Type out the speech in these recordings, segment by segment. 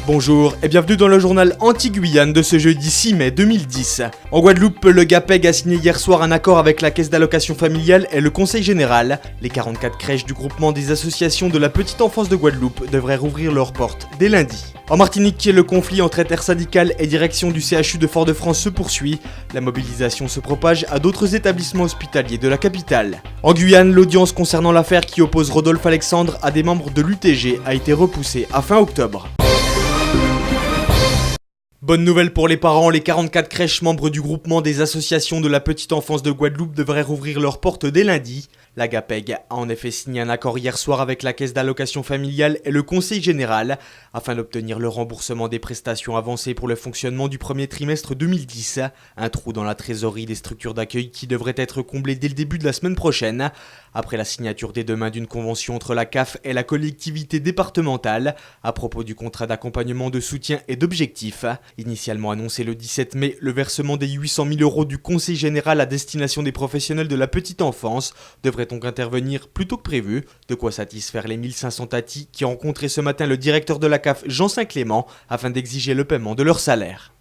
Bonjour et bienvenue dans le journal Anti-Guyane de ce jeudi 6 mai 2010. En Guadeloupe, le GAPEG a signé hier soir un accord avec la Caisse d'allocation familiale et le Conseil général. Les 44 crèches du groupement des associations de la petite enfance de Guadeloupe devraient rouvrir leurs portes dès lundi. En Martinique, le conflit entre intersyndicales et direction du CHU de Fort-de-France se poursuit. La mobilisation se propage à d'autres établissements hospitaliers de la capitale. En Guyane, l'audience concernant l'affaire qui oppose Rodolphe Alexandre à des membres de l'UTG a été repoussée à fin octobre. Bonne nouvelle pour les parents, les 44 crèches membres du groupement des associations de la petite enfance de Guadeloupe devraient rouvrir leurs portes dès lundi. La GAPEG a en effet signé un accord hier soir avec la Caisse d'allocation familiale et le Conseil général afin d'obtenir le remboursement des prestations avancées pour le fonctionnement du premier trimestre 2010. Un trou dans la trésorerie des structures d'accueil qui devrait être comblé dès le début de la semaine prochaine. Après la signature dès demain d'une convention entre la CAF et la collectivité départementale à propos du contrat d'accompagnement de soutien et d'objectifs. Initialement annoncé le 17 mai, le versement des 800 000 € du Conseil général à destination des professionnels de la petite enfance devrait donc intervenir plus tôt que prévu, de quoi satisfaire les 1500 tatis qui ont rencontré ce matin le directeur de la CAF Jean Saint-Clément afin d'exiger le paiement de leur salaire.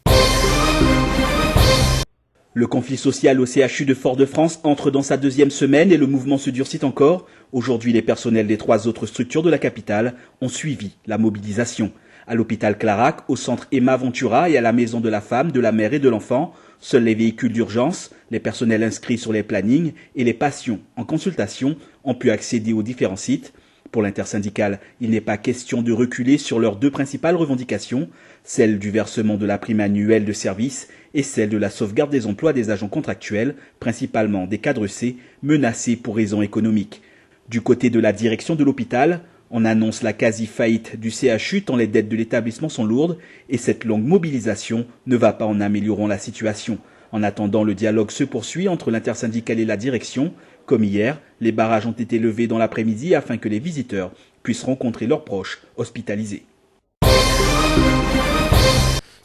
Le conflit social au CHU de Fort-de-France entre dans sa deuxième semaine et le mouvement se durcit encore. Aujourd'hui, les personnels des 3 autres structures de la capitale ont suivi la mobilisation. À l'hôpital Clarac, au centre Emma Ventura et à la maison de la femme, de la mère et de l'enfant, seuls les véhicules d'urgence, les personnels inscrits sur les plannings et les patients en consultation ont pu accéder aux différents sites. Pour l'intersyndicale, il n'est pas question de reculer sur leurs 2 principales revendications, celle du versement de la prime annuelle de service et celle de la sauvegarde des emplois des agents contractuels, principalement des cadres C, menacés pour raisons économiques. Du côté de la direction de l'hôpital, on annonce la quasi-faillite du CHU tant les dettes de l'établissement sont lourdes et cette longue mobilisation ne va pas en améliorant la situation. En attendant, le dialogue se poursuit entre l'intersyndicale et la direction. Comme hier, les barrages ont été levés dans l'après-midi afin que les visiteurs puissent rencontrer leurs proches hospitalisés.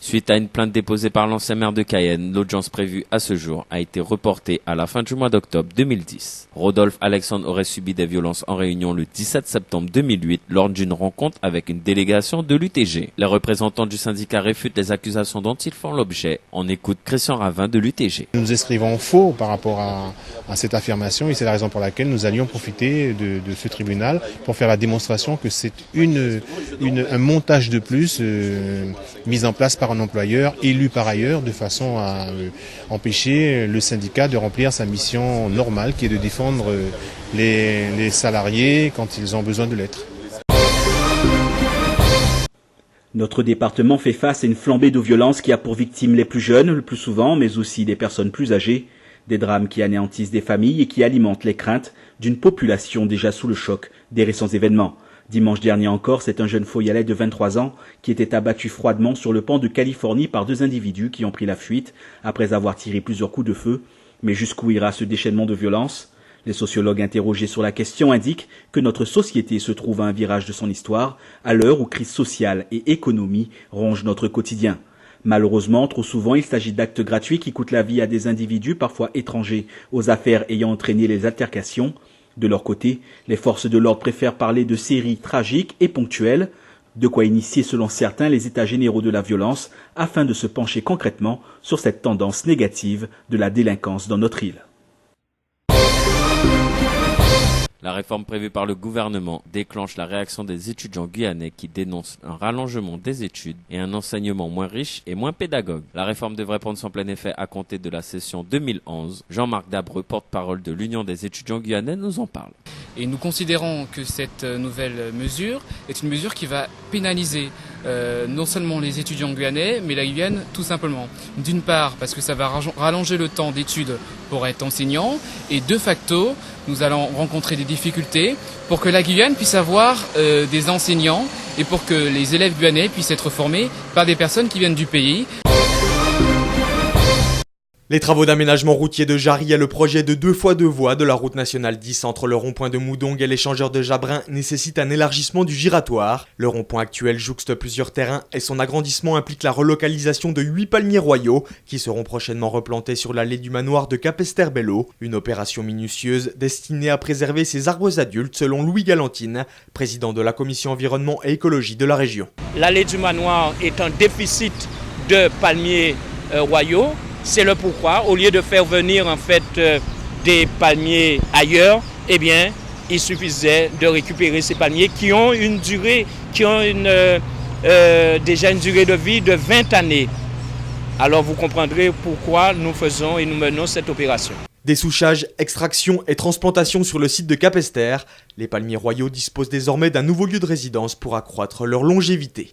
Suite à une plainte déposée par l'ancien maire de Cayenne, l'audience prévue à ce jour a été reportée à la fin du mois d'octobre 2010. Rodolphe Alexandre aurait subi des violences en réunion le 17 septembre 2008 lors d'une rencontre avec une délégation de l'UTG. Les représentants du syndicat réfutent les accusations dont ils font l'objet. On écoute Christian Ravin de l'UTG. Nous nous inscrivons faux par rapport à cette affirmation et c'est la raison pour laquelle nous allions profiter de ce tribunal pour faire la démonstration que c'est un montage de plus mis en place par un employeur élu par ailleurs de façon à empêcher le syndicat de remplir sa mission normale qui est de défendre les salariés quand ils ont besoin de l'être. Notre département fait face à une flambée de violence qui a pour victimes les plus jeunes, le plus souvent, mais aussi des personnes plus âgées. Des drames qui anéantissent des familles et qui alimentent les craintes d'une population déjà sous le choc des récents événements. Dimanche dernier encore, c'est un jeune Foyalais de 23 ans qui était abattu froidement sur le pont de Californie par 2 individus qui ont pris la fuite après avoir tiré plusieurs coups de feu. Mais jusqu'où ira ce déchaînement de violence ? Les sociologues interrogés sur la question indiquent que notre société se trouve à un virage de son histoire, à l'heure où crise sociale et économie rongent notre quotidien. Malheureusement, trop souvent, il s'agit d'actes gratuits qui coûtent la vie à des individus parfois étrangers aux affaires ayant entraîné les altercations. De leur côté, les forces de l'ordre préfèrent parler de séries tragiques et ponctuelles, de quoi initier selon certains les états généraux de la violence afin de se pencher concrètement sur cette tendance négative de la délinquance dans notre île. La réforme prévue par le gouvernement déclenche la réaction des étudiants guyanais qui dénoncent un rallongement des études et un enseignement moins riche et moins pédagogue. La réforme devrait prendre son plein effet à compter de la session 2011. Jean-Marc Dabreux, porte-parole de l'Union des étudiants guyanais, nous en parle. Et nous considérons que cette nouvelle mesure est une mesure qui va pénaliser non seulement les étudiants guyanais, mais la Guyane tout simplement. D'une part, parce que ça va rallonger le temps d'études pour être enseignant, et de facto, nous allons rencontrer des difficultés pour que la Guyane puisse avoir des enseignants et pour que les élèves guyanais puissent être formés par des personnes qui viennent du pays. Les travaux d'aménagement routier de Jarry et le projet de 2x2 voies de la route nationale 10 entre le rond-point de Moudong et l'échangeur de Jabrin nécessitent un élargissement du giratoire. Le rond-point actuel jouxte plusieurs terrains et son agrandissement implique la relocalisation de 8 palmiers royaux qui seront prochainement replantés sur l'allée du manoir de Capesterre-Bello. Une opération minutieuse destinée à préserver ces arbres adultes selon Louis Galantine, président de la commission environnement et écologie de la région. L'allée du manoir est en déficit de palmiers royaux. C'est le pourquoi, au lieu de faire venir en fait des palmiers ailleurs, eh bien, il suffisait de récupérer ces palmiers qui ont une durée, déjà une durée de vie de 20 années. Alors vous comprendrez pourquoi nous faisons et nous menons cette opération. Dessouchage, extraction et transplantation sur le site de Capesterre, les palmiers royaux disposent désormais d'un nouveau lieu de résidence pour accroître leur longévité.